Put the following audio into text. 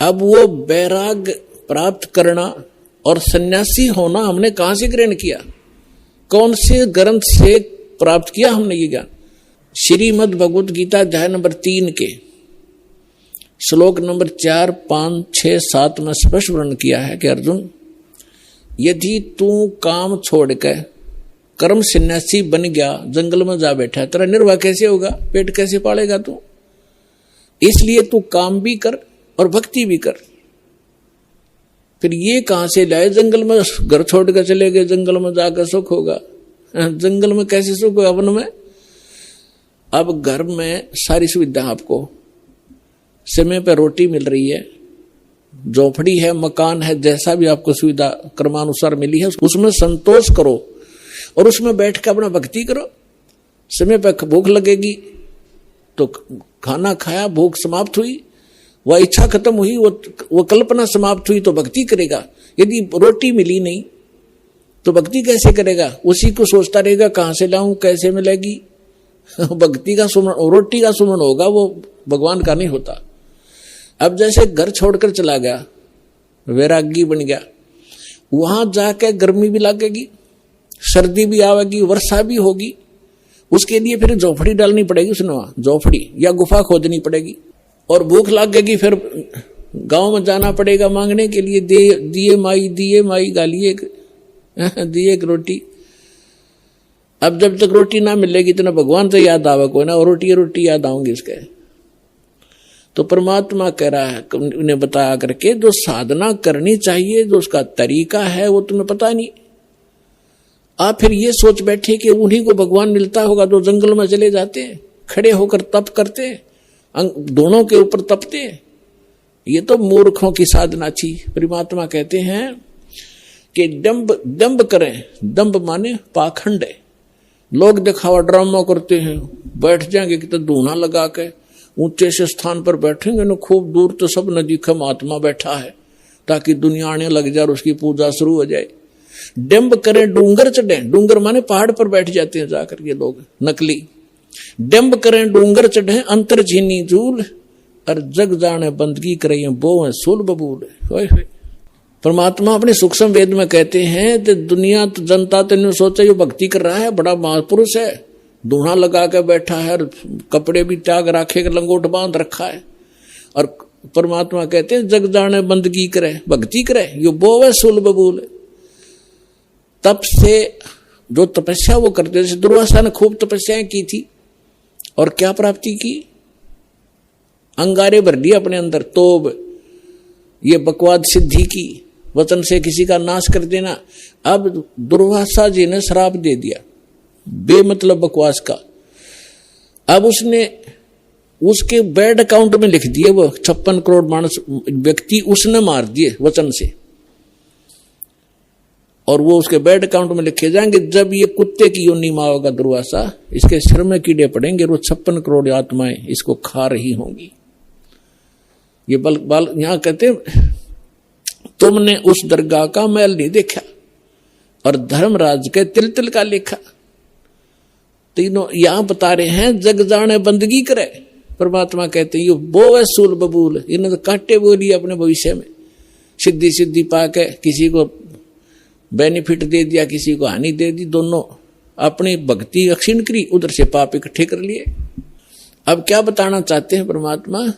अब वो वैराग्य प्राप्त करना और सन्यासी होना हमने कहां से ग्रहण किया, कौन से ग्रंथ से प्राप्त किया हमने ये ज्ञान? श्रीमद् भगवत गीता अध्याय नंबर 3 के श्लोक नंबर 4, 5, 6, 7 में स्पष्ट वर्णन किया है कि अर्जुन, यदि तू काम छोड़कर कर्म सन्यासी बन गया, जंगल में जा बैठा, तेरा निर्वाह कैसे होगा, पेट कैसे पालेगा तू? इसलिए तू काम भी कर और भक्ति भी कर। फिर ये कहां से लाए, जंगल में घर छोड़कर चले गए, जंगल में जाकर सुख होगा? जंगल में कैसे सुख होगा वन में? अब घर में सारी सुविधा आपको, समय पर रोटी मिल रही है, झोपड़ी है, मकान है, जैसा भी आपको सुविधा क्रमानुसार मिली है उसमें संतोष करो और उसमें बैठ कर अपना भक्ति करो। समय पर भूख लगेगी तो खाना खाया, भूख समाप्त हुई, वह इच्छा खत्म हुई, वो कल्पना समाप्त हुई तो भक्ति करेगा। यदि रोटी मिली नहीं तो भक्ति कैसे करेगा? उसी को सोचता रहेगा कहां से लाऊं, कैसे मिलेगी। भक्ति का सुमन, रोटी का सुमन होगा, वो भगवान का नहीं होता। अब जैसे घर छोड़कर चला गया, वैरागी बन गया, वहां जाके गर्मी भी लगेगी, सर्दी भी आवेगी, वर्षा भी होगी, उसके लिए फिर झोपड़ी डालनी पड़ेगी, उसने वहां झोपड़ी या गुफा खोदनी पड़ेगी। और भूख लगेगी, फिर गांव में जाना पड़ेगा मांगने के लिए, दिए माई गालिए दिए एक रोटी। अब जब तक रोटी ना मिलेगी तो ना भगवान तो याद आवे कोई ना, और रोटी याद आऊंगी इसके। तो परमात्मा कह रहा है उन्हें बताया करके, जो साधना करनी चाहिए, जो उसका तरीका है, वो तुम्हें पता नहीं। आप फिर ये सोच बैठे कि उन्हीं को भगवान मिलता होगा जो जंगल में चले जाते हैं, खड़े होकर तप करते हैं, दोनों के ऊपर तपते हैं। ये तो मूर्खों की साधना थी। परमात्मा कहते हैं कि दंभ करें, दंभ माने पाखंड है। लोग दिखावा ड्रामा करते हैं, बैठ जाएंगे कि तो धूना लगा के ऊंचे से स्थान पर बैठेंगे ना, खूब दूर तो सब न दिखे महात्मा बैठा है, ताकि दुनिया आने लग जाए और उसकी पूजा शुरू हो जाए। डंब करें, डूंगर चढ़े, डूंगर माने पहाड़ पर बैठ जाते हैं जाकर ये लोग नकली। डंब करें डूंगर चढ़े, अंतर झीनी झूल, और जग जाने बंदगी करें बो है सुल बबूल। परमात्मा अपने सूक्ष्म वेद में कहते हैं कि दुनिया तो जनता तो सोचा ये भक्ति कर रहा है, बड़ा महापुरुष है, धूना लगा के बैठा है, कपड़े भी त्याग रखे, लंगोट बांध रखा है। और परमात्मा कहते हैं जग जाने बंदगी करे, भक्ति करे, यो बो है सुल बबूल। तप से जो तपस्या वो करते, जैसे दुर्वासा ने खूब तपस्याएं की थी और क्या प्राप्ति की? अंगारे भर दिए अपने अंदर, तोब ये बकवाद सिद्धि की, वचन से किसी का नाश कर देना। अब दुर्वासा जी ने श्राप दे दिया बेमतलब बकवास का। अब उसने उसके बैड अकाउंट में लिख दिए, वो 56 करोड़ मानस व्यक्ति उसने मार दिए वचन से, और वो उसके बैड अकाउंट में लिखे जाएंगे। जब ये कुत्ते की योनि में होगा दुर्वासा, इसके सिर में कीड़े पड़ेंगे, वो 56 करोड़ आत्माएं इसको खा रही होंगी। ये बाल यहां कहते तुमने उस दरगाह का मैल नहीं देखा और धर्मराज के तिल तिल का लेखा। तीनों यहां बता रहे हैं जग जाने बंदगी करे। परमात्मा कहते हैं ये बो है सूल बबूल, इन्होंने तो काटे बोली अपने भविष्य में, सिद्धि पा के किसी को बेनिफिट दे दिया, किसी को हानि दे दी, दोनों अपनी भक्ति अक्षीण करी, उधर से पाप इकट्ठे कर लिए। अब क्या बताना चाहते हैं परमात्मा?